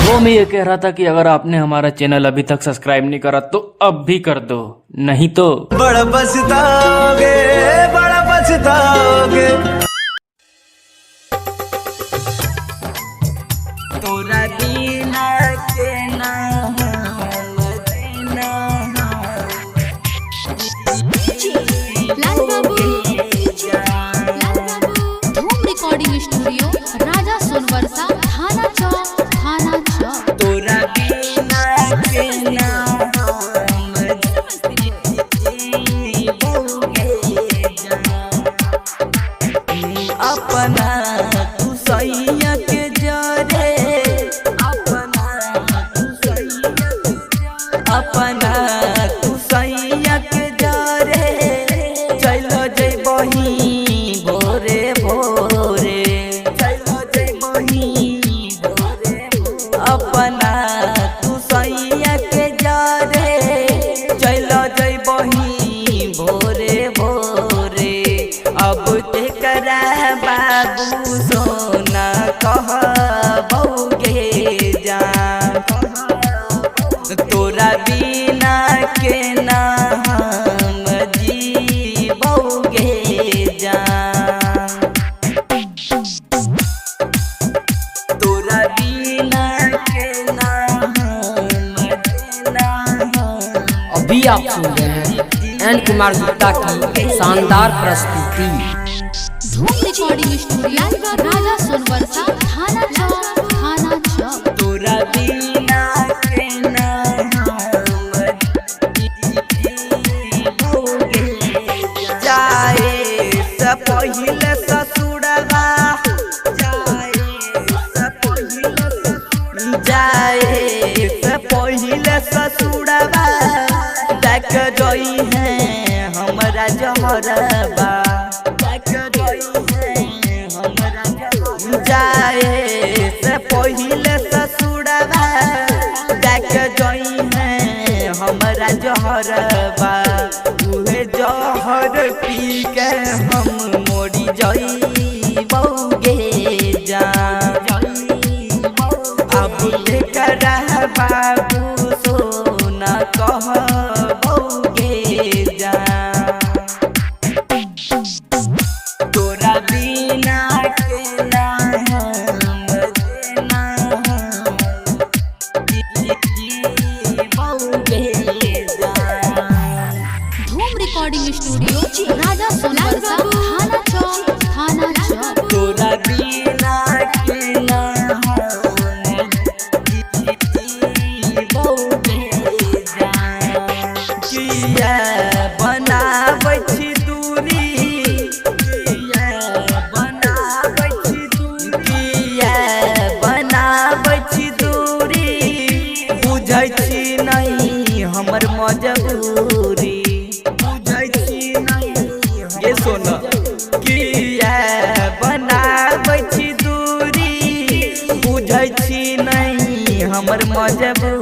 वो मैं ये कह रहा था कि अगर आपने हमारा चैनल अभी तक सब्सक्राइब नहीं करा तो अब भी कर दो, नहीं तो बड़ा पछताओगे, बड़ा पछताओगे। तोरा बिना के ना लाल बाबू धूम रिकॉर्डिंग स्टूडियो राजा सोनवर्षा थाना चौक तोरा बिना के ना अपना तू सैया के जरे, अपना तू सैया के जरे चलो जइबही भोरे भोरे, चलो जइबही भोरे। अपना तू सैया के जरे चलो जइबही भोरे भोरे। अब तेकरा बाबू सोना कहबौगे जान, तोरा बिना के ना हम जीबौगे जान, तोरा बिना के ना अभी आप सुन रहे हैं एन कुमार गुप्ता की शानदार प्रस्तुति। धूम रिकॉर्डिंग स्टूडियो राजा सोनवर्षा थाना चौक तोरा बिना के ना जाए से पहिले ससुरवा, जाए से पहिले ससुरवा देख जई है हमरा जहरबा, जाए से पहिले ससुरवा देख जई है हमरा जहरबा। उहे जहर पी के हम मोरी जइबौगे जान, अब तेकरा बाबू सोना कहबौगे जान, तोरा बिना के ना जीबौगे जान। धूम रिकॉर्डिंग स्टूडियो राजा सोनवर्षा थाना चौक तोरा बिना के ना जीबौगे जान। किया बनाबै छी दूरी, किया बनाबै छी दूरी, किया बनाबै छी दूरी, बुझै छी नहीं हमर मजबूरी, बुझै छी नहीं ये सोना। किया बनाबै छी दूरी, बुझै छी नहीं हमर मजबूरी।